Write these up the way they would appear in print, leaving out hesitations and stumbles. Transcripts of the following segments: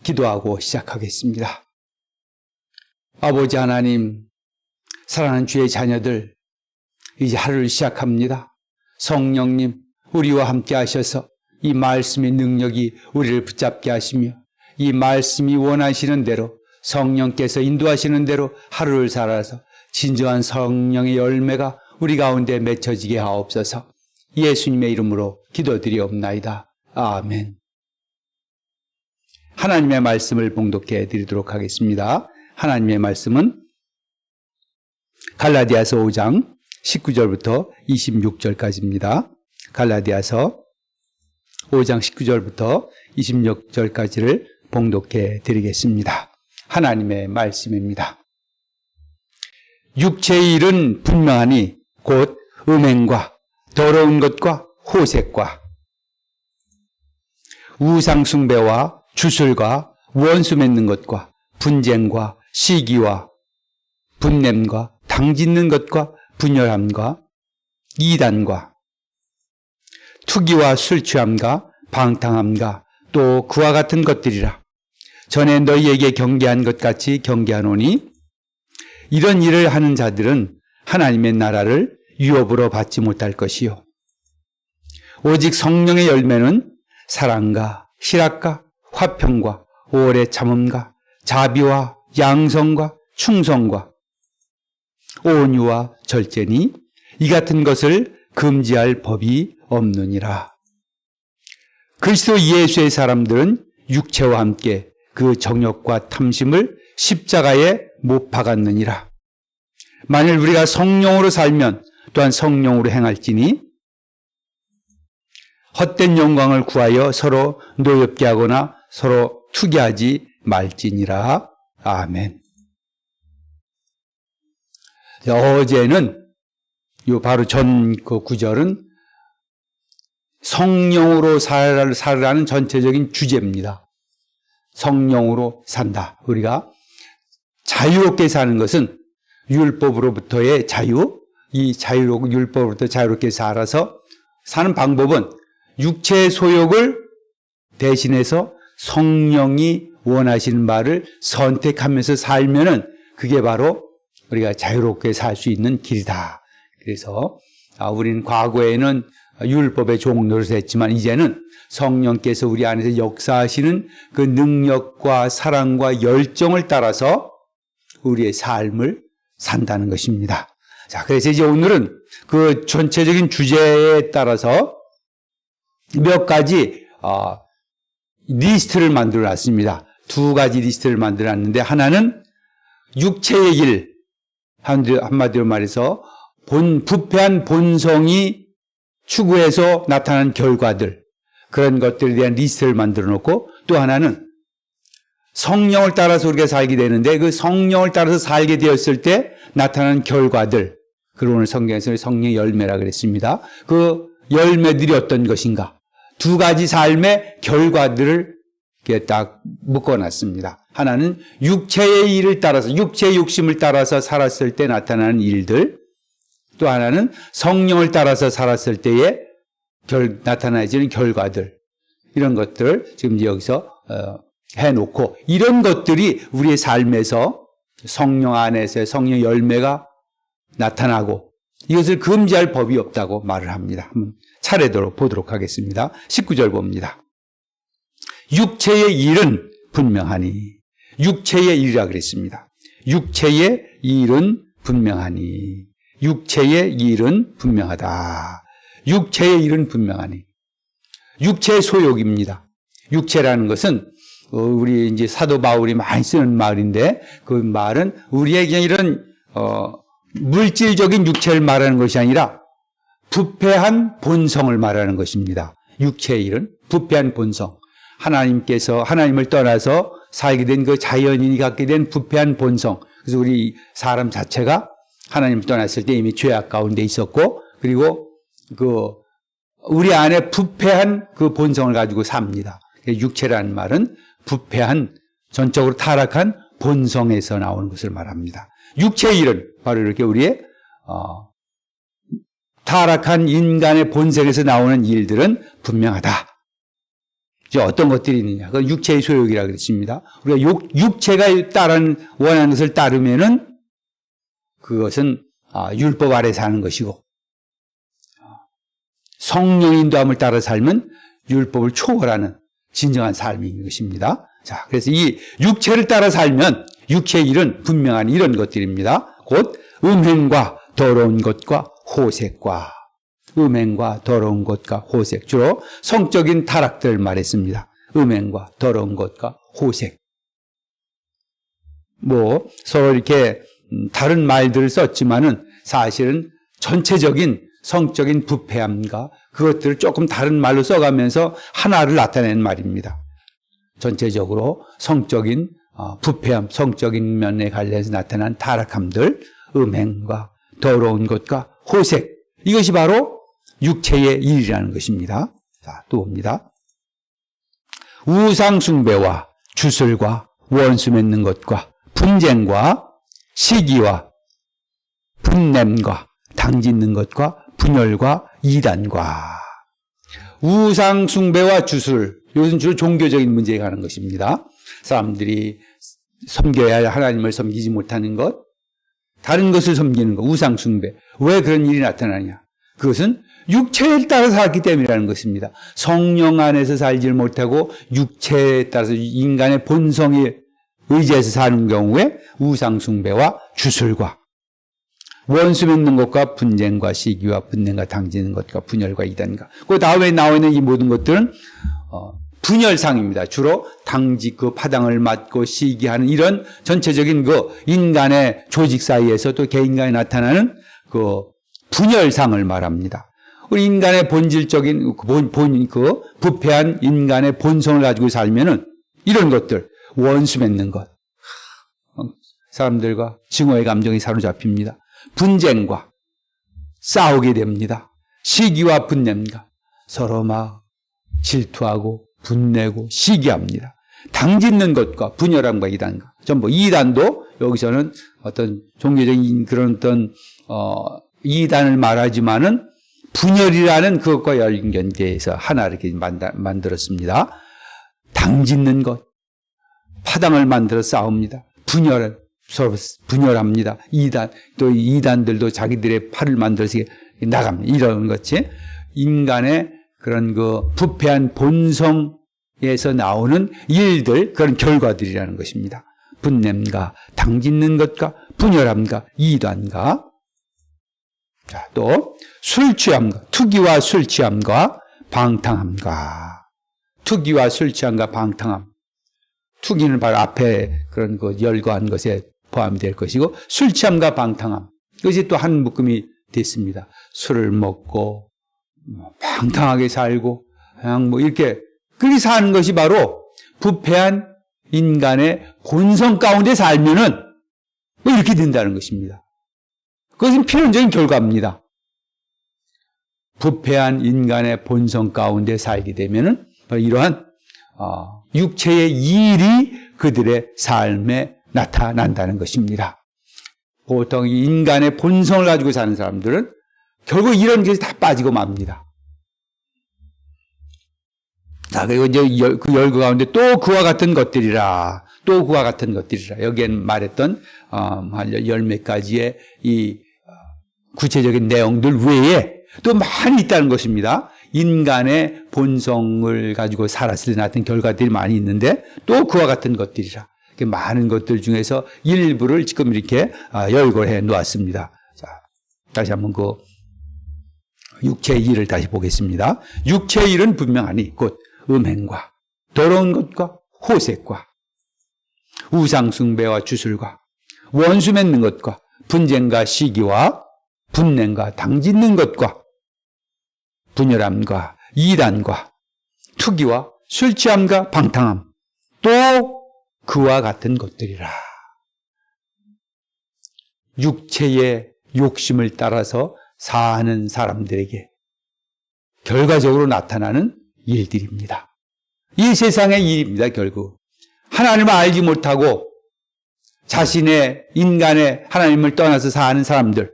기도하고 시작하겠습니다. 아버지 하나님, 사랑하는 주의 자녀들, 이제 하루를 시작합니다. 성령님, 우리와 함께 하셔서 이 말씀의 능력이 우리를 붙잡게 하시며 이 말씀이 원하시는 대로 성령께서 인도하시는 대로 하루를 살아서 진정한 성령의 열매가 우리 가운데 맺혀지게 하옵소서. 예수님의 이름으로 기도드리옵나이다. 아멘. 하나님의 말씀을 봉독해 드리도록 하겠습니다. 하나님의 말씀은 갈라디아서 5장 19절부터 26절까지입니다. 갈라디아서 5장 19절부터 26절까지를 봉독해 드리겠습니다. 하나님의 말씀입니다. 육체의 일은 분명하니 곧 음행과 더러운 것과 호색과 우상숭배와 주술과 원수 맺는 것과 분쟁과 시기와 분냄과 당짓는 것과 분열함과 이단과 투기와 술취함과 방탕함과 또 그와 같은 것들이라. 전에 너희에게 경계한 것 같이 경계하노니 이런 일을 하는 자들은 하나님의 나라를 유업으로 받지 못할 것이요 오직 성령의 열매는 사랑과 희락과 화평과 오래 참음과 자비와 양성과 충성과 온유와 절제니 이 같은 것을 금지할 법이 없느니라. 그리스도 예수의 사람들은 육체와 함께 그 정욕과 탐심을 십자가에 못 박았느니라. 만일 우리가 성령으로 살면 또한 성령으로 행할지니 헛된 영광을 구하여 서로 노엽게 하거나 서로 투기하지 말지니라. 아멘. 어제는 바로 전 그 구절은 성령으로 살으라는 전체적인 주제입니다. 성령으로 산다. 우리가 자유롭게 사는 것은 율법으로부터의 자유, 이 율법으로부터 자유롭게 살아서 사는 방법은 육체의 소욕을 대신해서 성령이 원하시는 바를 선택하면서 살면은 그게 바로 우리가 자유롭게 살 수 있는 길이다. 그래서 우리는 과거에는 율법의 종 노릇을 했지만 이제는 성령께서 우리 안에서 역사하시는 그 능력과 사랑과 열정을 따라서 우리의 삶을 산다는 것입니다. 자, 그래서 이제 오늘은 그 전체적인 주제에 따라서 몇 가지 리스트를 만들어 놨습니다. 두 가지 리스트를 만들어 놨는데 하나는 육체의 일, 한마디로 말해서 부패한 본성이 추구해서 나타난 결과들, 그런 것들에 대한 리스트를 만들어 놓고 또 하나는 성령을 따라서 우리가 살게 되는데 그 성령을 따라서 살게 되었을 때 나타나는 결과들, 그걸 오늘 성경에서 성령의 열매라 그랬습니다. 그 열매들이 어떤 것인가? 두 가지 삶의 결과들을 이렇게 딱 묶어놨습니다. 하나는 육체의 일을 따라서, 육체의 욕심을 따라서 살았을 때 나타나는 일들, 또 하나는 성령을 따라서 살았을 때에 나타나지는 결과들, 이런 것들을 지금 여기서 해놓고 이런 것들이 우리의 삶에서 성령 안에서의 성령 열매가 나타나고 이것을 금지할 법이 없다고 말을 합니다. 차례대로 보도록 하겠습니다. 19절 봅니다. 육체의 일은 분명하니, 육체의 일이라 그랬습니다. 육체의 일은 분명하니, 육체의 일은 분명하다. 육체의 일은 분명하니. 육체의 소욕입니다. 육체라는 것은 우리 이제 사도 바울이 많이 쓰는 말인데 그 말은 우리에게 이런 물질적인 육체를 말하는 것이 아니라 부패한 본성을 말하는 것입니다. 육체의 일은 부패한 본성. 하나님께서 하나님을 떠나서 살게 된 그 자연인이 갖게 된 부패한 본성. 그래서 우리 사람 자체가 하나님을 떠났을 때 이미 죄악 가운데 있었고 그리고 우리 안에 부패한 그 본성을 가지고 삽니다. 육체라는 말은 부패한 전적으로 타락한 본성에서 나오는 것을 말합니다. 육체의 일은 바로 이렇게 우리의 타락한 인간의 본성에서 나오는 일들은 분명하다. 이제 어떤 것들이 있느냐. 그건 육체의 소욕이라고 그랬습니다. 우리가 육체가 원하는 것을 따르면은 그것은 율법 아래 사는 것이고, 성령 인도함을 따라 살면 율법을 초월하는 진정한 삶인 것입니다. 자, 그래서 이 육체를 따라 살면 육체의 일은 분명한 이런 것들입니다. 곧 음행과 더러운 것과 호색과, 음행과 더러운 것과 호색, 주로 성적인 타락들을 말했습니다. 음행과 더러운 것과 호색. 서로 이렇게 다른 말들을 썼지만은 사실은 전체적인 성적인 부패함과 그것들을 조금 다른 말로 써가면서 하나를 나타내는 말입니다. 전체적으로 성적인 부패함, 성적인 면에 관련해서 나타난 타락함들, 음행과 더러운 것과 호색, 이것이 바로 육체의 일이라는 것입니다. 자, 또 봅니다. 우상 숭배와 주술과 원수 맺는 것과 분쟁과 시기와 분냄과 당짓는 것과 분열과 이단과. 우상 숭배와 주술, 이것은 주로 종교적인 문제에 관한 것입니다. 사람들이 섬겨야 할 하나님을 섬기지 못하는 것, 다른 것을 섬기는 것, 우상 숭배. 왜 그런 일이 나타나냐? 그것은 육체에 따라 살기 때문이라는 것입니다. 성령 안에서 살지 못하고 육체에 따라서 인간의 본성에 의지해서 사는 경우에 우상 숭배와 주술과 원수 맺는 것과 분쟁과 시기와 분냄과 당지는 것과 분열과 이단과. 그 다음에 나와 있는 이 모든 것들은 분열상입니다. 주로 당직, 파당을 맞고 시기하는 이런 전체적인 인간의 조직 사이에서 또 개인간에 나타나는 분열상을 말합니다. 우리 인간의 본질적인 부패한 인간의 본성을 가지고 살면은 이런 것들, 원수 맺는 것, 사람들과 증오의 감정이 사로잡힙니다. 분쟁과 싸우게 됩니다. 시기와 분냄과 서로 막 질투하고 분내고 시기합니다. 당짓는 것과 분열함과 이단과, 전부 이단도 여기서는 어떤 종교적인 그런 어떤 이단을 말하지만은 분열이라는 그것과 연결돼서 하나 이렇게 만들었습니다. 당짓는 것, 파당을 만들어 싸웁니다. 서로 분열합니다. 또 이단들도 자기들의 팔을 만들어서 나갑니다. 이런 것이 인간의 그런 부패한 본성에서 나오는 일들, 그런 결과들이라는 것입니다. 분냄과 당짓는 것과 분열함과 이단과, 자, 또 술 취함과, 투기와 술 취함과 방탕함과. 투기와 술 취함과 방탕함. 투기는 바로 앞에 그런 열거한 것에 포함이 될 것이고, 술 취함과 방탕함, 이것이 또 한 묶음이 됐습니다. 술을 먹고 방탕하게 살고 그냥 이렇게 그렇게 사는 것이 바로 부패한 인간의 본성 가운데 살면은 이렇게 된다는 것입니다. 그것은 필연적인 결과입니다. 부패한 인간의 본성 가운데 살게 되면은 이러한 육체의 일이 그들의 삶에 나타난다는 것입니다. 보통 인간의 본성을 가지고 사는 사람들은 결국 이런 것이 다 빠지고 맙니다. 자, 그리고 이제 그 열거 가운데 또 그와 같은 것들이라, 또 그와 같은 것들이라. 여기엔 말했던 한 열 몇 가지의 이 구체적인 내용들 외에 또 많이 있다는 것입니다. 인간의 본성을 가지고 살았을 때 나타난 결과들이 많이 있는데 또 그와 같은 것들이라. 많은 것들 중에서 일부를 지금 이렇게 열거해 놓았습니다. 자, 다시 한번 육체의 일을 다시 보겠습니다. 육체의 일은 분명하니 곧 음행과 더러운 것과 호색과 우상 숭배와 주술과 원수 맺는 것과 분쟁과 시기와 분냄과 당짓는 것과 분열함과 이단과 투기와 술 취함과 방탕함, 또 그와 같은 것들이라. 육체의 욕심을 따라서 사는 사람들에게 결과적으로 나타나는 일들입니다. 이 세상의 일입니다. 결국 하나님을 알지 못하고 자신의 인간의 하나님을 떠나서 사는 사람들,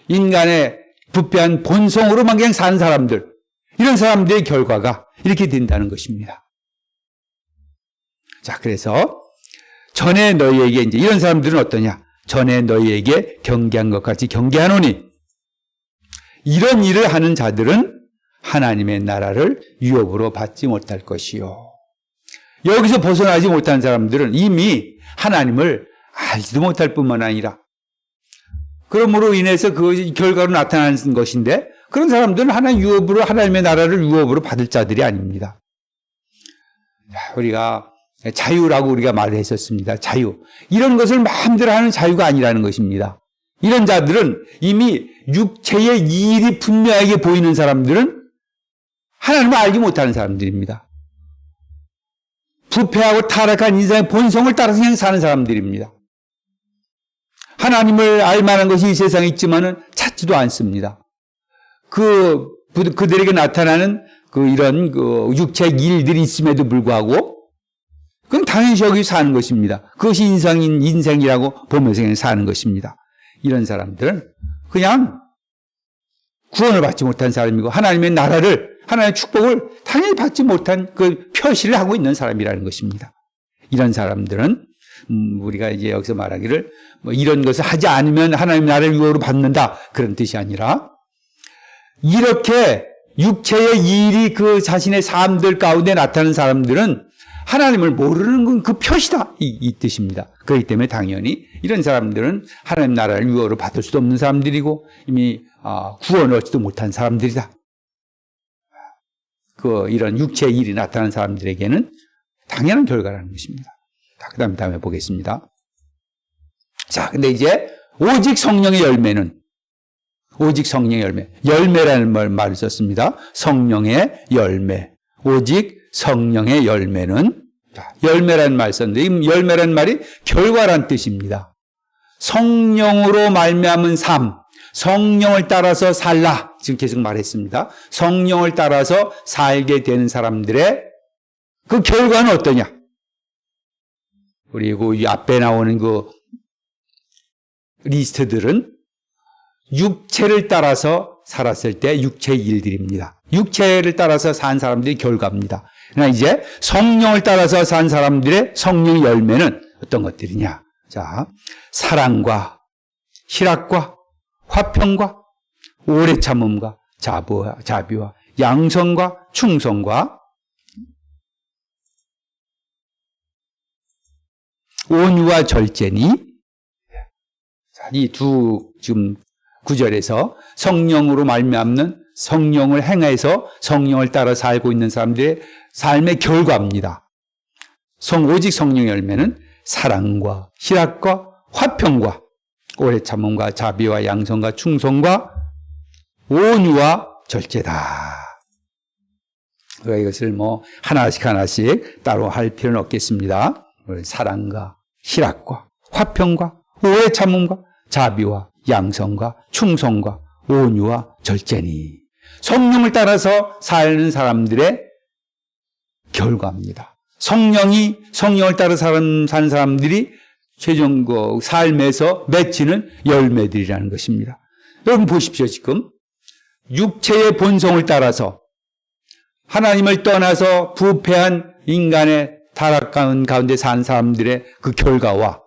인간의 부패한 본성으로만 그냥 사는 사람들, 이런 사람들의 결과가 이렇게 된다는 것입니다. 자, 그래서 전에 너희에게 이제 이런 사람들은 어떠냐? 전에 너희에게 경계한 것 같이 경계하노니 이런 일을 하는 자들은 하나님의 나라를 유업으로 받지 못할 것이요. 여기서 벗어나지 못한 사람들은 이미 하나님을 알지도 못할 뿐만 아니라 그러므로 인해서 그 결과로 나타나는 것인데 그런 사람들은 하나님의 나라를 유업으로 받을 자들이 아닙니다. 우리가 자유라고 우리가 말을 했었습니다. 자유. 이런 것을 마음대로 하는 자유가 아니라는 것입니다. 이런 자들은 이미 육체의 이익이 분명하게 보이는 사람들은 하나님을 알지 못하는 사람들입니다. 부패하고 타락한 인생의 본성을 따라서 그냥 사는 사람들입니다. 하나님을 알 만한 것이 이 세상에 있지만은 찾지도 않습니다. 그들에게 나타나는 이런 육체의 일들이 있음에도 불구하고 그건 당연시 여기 사는 것입니다. 그것이 인생이라고 보면서 그냥 사는 것입니다. 이런 사람들은 그냥 구원을 받지 못한 사람이고 하나님의 나라를 하나님의 축복을 당연히 받지 못한 그 표시를 하고 있는 사람이라는 것입니다. 이런 사람들은 우리가 이제 여기서 말하기를 이런 것을 하지 않으면 하나님의 나라를 유업으로 받는다 그런 뜻이 아니라 이렇게 육체의 일이 그 자신의 삶들 가운데 나타나는 사람들은 하나님을 모르는 그 표시다 이 뜻입니다. 그렇기 때문에 당연히 이런 사람들은 하나님 나라를 유업으로 받을 수도 없는 사람들이고 이미 구원을 얻지도 못한 사람들이다. 이런 육체의 일이 나타나는 사람들에게는 당연한 결과라는 것입니다. 그 다음에 보겠습니다. 자, 근데 이제 오직 성령의 열매는 오직 성령의 열매라는 말을 썼습니다. 성령의 열매. 오직 성령의 열매는 열매라는 말을 썼는데 이 열매라는 말이 결과란 뜻입니다. 성령으로 말미암은 삶, 성령을 따라서 살라. 지금 계속 말했습니다. 성령을 따라서 살게 되는 사람들의 그 결과는 어떠냐? 그리고 이 앞에 나오는 그 리스트들은 육체를 따라서 살았을 때 육체의 일들입니다. 육체를 따라서 산 사람들의 결과입니다. 그러나 이제 성령을 따라서 산 사람들의 성령의 열매는 어떤 것들이냐? 자, 사랑과 희락과 화평과 오래 참음과 자비와 양성과 충성과 온유와 절제니 이 두 지금 구절에서 성령으로 말미암는 성령을 행해서 성령을 따라 살고 있는 사람들의 삶의 결과입니다. 오직 성령의 열매는 사랑과 희락과 화평과 오래 참음과 자비와 양성과 충성과 온유와 절제다. 이것을 하나씩 따로 할 필요는 없겠습니다. 사랑과 희락과 화평과 오래 참음과 자비와 양성과 충성과 온유와 절제니 성령을 따라서 사는 사람들의 결과입니다. 성령을 따라 사는 사람들이 최종 삶에서 맺히는 열매들이라는 것입니다. 여러분 보십시오. 지금 육체의 본성을 따라서 하나님을 떠나서 부패한 인간의 타락한 가운데 산 사람들의 그 결과와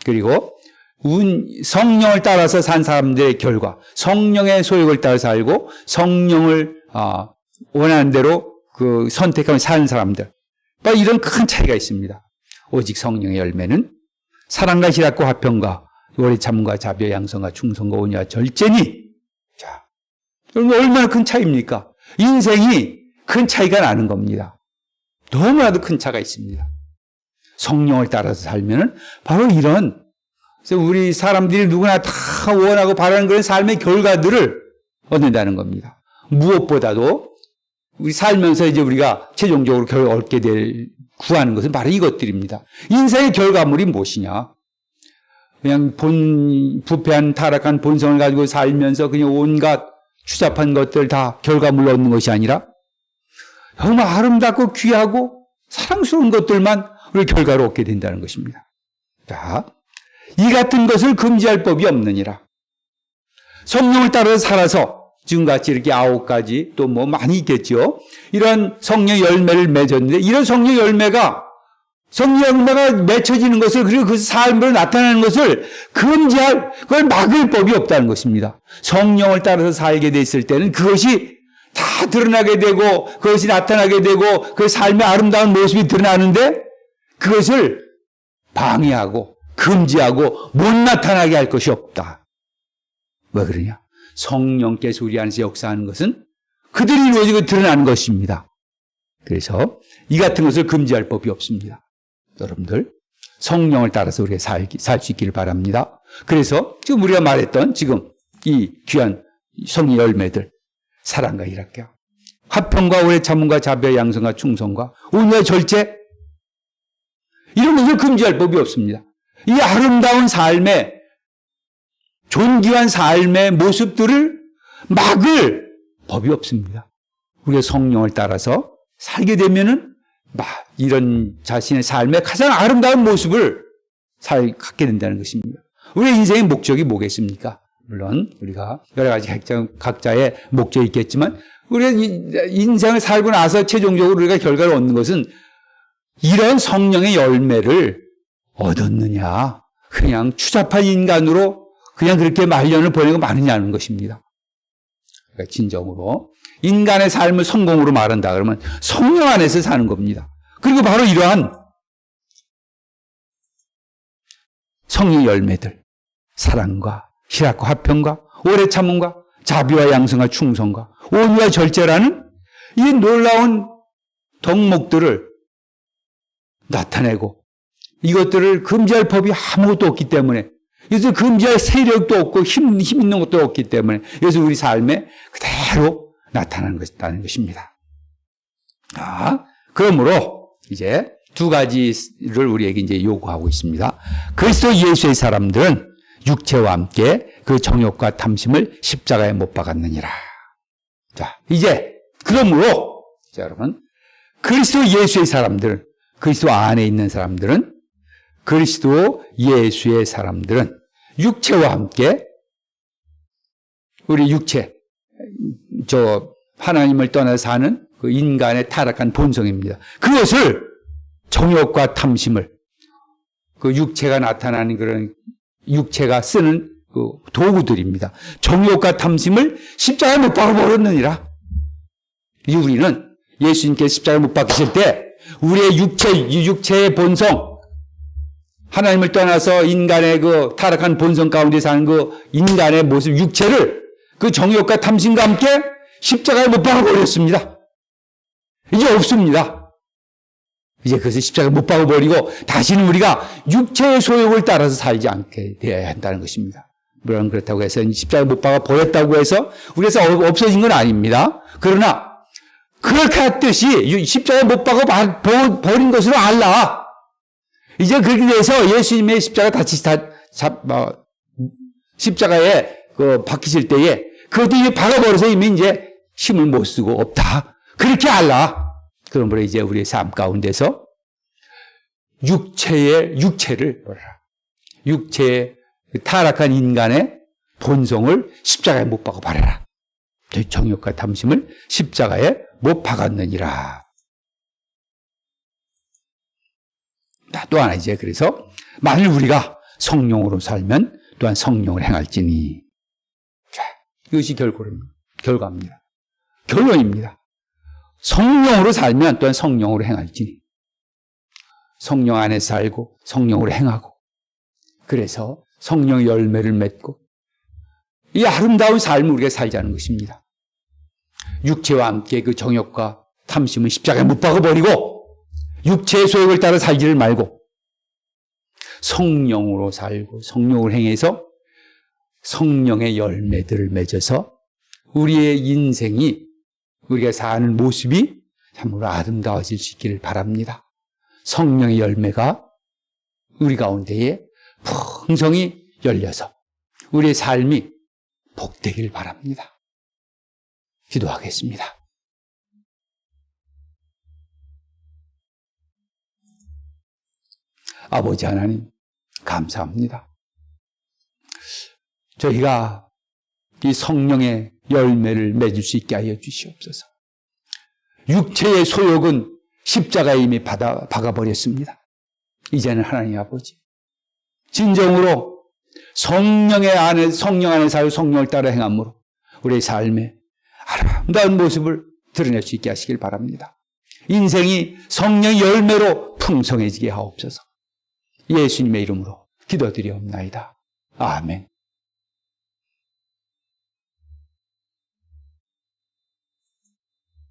그리고 성령을 따라서 산 사람들의 결과, 성령의 소욕을 따라 살고 성령을 원하는 대로 선택하며 사는 사람들, 이런 큰 차이가 있습니다. 오직 성령의 열매는 사랑과 희락과 화평과 오래 참음과 자비와 양성과 충성과 온유와 절제니. 자, 여러분 얼마나 큰 차이입니까? 인생이 큰 차이가 나는 겁니다. 너무나도 큰 차가 있습니다. 성령을 따라서 살면은 바로 이런 그래서 우리 사람들이 누구나 다 원하고 바라는 그런 삶의 결과들을 얻는다는 겁니다. 무엇보다도 우리 살면서 이제 우리가 최종적으로 얻게 될 구하는 것은 바로 이것들입니다. 인생의 결과물이 무엇이냐? 그냥 부패한 타락한 본성을 가지고 살면서 그냥 온갖 추잡한 것들 다 결과물로 얻는 것이 아니라 정말 아름답고 귀하고 사랑스러운 것들만 우리 결과로 얻게 된다는 것입니다. 자, 이 같은 것을 금지할 법이 없느니라. 성령을 따라서 살아서 지금같이 이렇게 9가지 또 많이 있겠죠. 이런 성령 열매를 맺었는데 이런 성령 열매가 성령 열매가 맺혀지는 것을, 그리고 그 삶으로 나타나는 것을 금지할, 그걸 막을 법이 없다는 것입니다. 성령을 따라서 살게 됐을 때는 그것이 다 드러나게 되고, 그것이 나타나게 되고, 그 삶의 아름다운 모습이 드러나는데, 그것을 방해하고, 금지하고, 못 나타나게 할 것이 없다. 왜 그러냐? 성령께서 우리 안에서 역사하는 것은 그들이 이루어지고 드러나는 것입니다. 그래서 이 같은 것을 금지할 법이 없습니다. 여러분들, 성령을 따라서 우리가 살 수 있기를 바랍니다. 그래서 지금 우리가 말했던 지금 이 귀한 성의 열매들, 사랑과 희락과 화평과 오래 참음과 자비와 양성과 충성과 온유와 절제, 이런 것을 금지할 법이 없습니다. 이 아름다운 삶의, 존귀한 삶의 모습들을 막을 법이 없습니다. 우리가 성령을 따라서 살게 되면은 이런 자신의 삶의 가장 아름다운 모습을 갖게 된다는 것입니다. 우리의 인생의 목적이 뭐겠습니까? 물론 우리가 여러 가지 각자의 목적이 있겠지만, 우리가 인생을 살고 나서 최종적으로 우리가 결과를 얻는 것은 이런 성령의 열매를 얻었느냐, 그냥 추잡한 인간으로 그냥 그렇게 말년을 보내고 마느냐는 것입니다. 그러니까 진정으로 인간의 삶을 성공으로 말한다 그러면 성령 안에서 사는 겁니다. 그리고 바로 이러한 성의 열매들, 사랑과 희락과 화평과 오래 참음과 자비와 양성과 충성과 온유와 절제라는 이 놀라운 덕목들을 나타내고, 이것들을 금지할 법이 아무것도 없기 때문에, 그래서 금지할 세력도 없고 힘 있는 것도 없기 때문에, 그래서 우리 삶에 그대로 나타나는 것입니다. 그러므로 이제 두 가지를 우리에게 이제 요구하고 있습니다. 그리스도 예수의 사람들은 육체와 함께 그 정욕과 탐심을 십자가에 못 박았느니라. 자, 이제 그러므로 자, 여러분, 그리스도 예수의 사람들은, 그리스도 안에 있는 사람들은, 그리스도 예수의 사람들은 육체와 함께, 우리 육체, 하나님을 떠나 사는 그 인간의 타락한 본성입니다. 그것을, 정욕과 탐심을, 그 육체가 나타나는 그런 육체가 쓰는 그 도구들입니다. 정욕과 탐심을 십자가에 못 박아버렸느니라. 이 우리는 예수님께서 십자가에 못 박히실 때 우리의 육체의 본성, 하나님을 떠나서 인간의 그 타락한 본성 가운데 사는 그 인간의 모습, 육체를 그 정욕과 탐심과 함께 십자가에 못 박아버렸습니다. 이제 없습니다. 이제 그것을 십자가에 못 박아버리고 다시는 우리가 육체의 소욕을 따라서 살지 않게 되어야 한다는 것입니다. 물론 그렇다고 해서 십자가에 못 박아버렸다고 해서 우리에서 없어진 건 아닙니다. 그러나 그렇게 했듯이 십자가에 못 박아버린 것으로 알라. 이제 그렇게 돼서 예수님의 십자가에 박히실 때에 그것도 이제 박아버려서 이미 이제 힘을 못 쓰고 없다. 그렇게 알라. 그러므로 이제 우리의 삶 가운데서 육체의 타락한 인간의 본성을 십자가에 못 박아 버려라. 정욕과 탐심을 십자가에 못 박았느니라. 또 하나 이제 그래서 만일 우리가 성령으로 살면 또한 성령을 행할지니. 자, 이것이 결과입니다. 결론입니다. 성령으로 살면 또한 성령으로 행할지니. 성령 안에 살고 성령으로 행하고, 그래서 성령의 열매를 맺고 이 아름다운 삶을 우리가 살자는 것입니다. 육체와 함께 그 정욕과 탐심은 십자가에 못 박아버리고 육체의 소욕을 따라 살지를 말고 성령으로 살고 성령을 행해서 성령의 열매들을 맺어서 우리의 인생이, 우리가 사는 모습이 참으로 아름다워질 수 있기를 바랍니다. 성령의 열매가 우리 가운데에 풍성히 열려서 우리의 삶이 복되길 바랍니다. 기도하겠습니다. 아버지 하나님, 감사합니다. 저희가 이 성령의 열매를 맺을 수 있게 하여 주시옵소서. 육체의 소욕은 십자가에 이미 박아버렸습니다. 이제는 하나님 아버지, 진정으로 성령 안에 살 성령을 따라 행함으로 우리의 삶의 아름다운 모습을 드러낼 수 있게 하시길 바랍니다. 인생이 성령의 열매로 풍성해지게 하옵소서. 예수님의 이름으로 기도드리옵나이다. 아멘.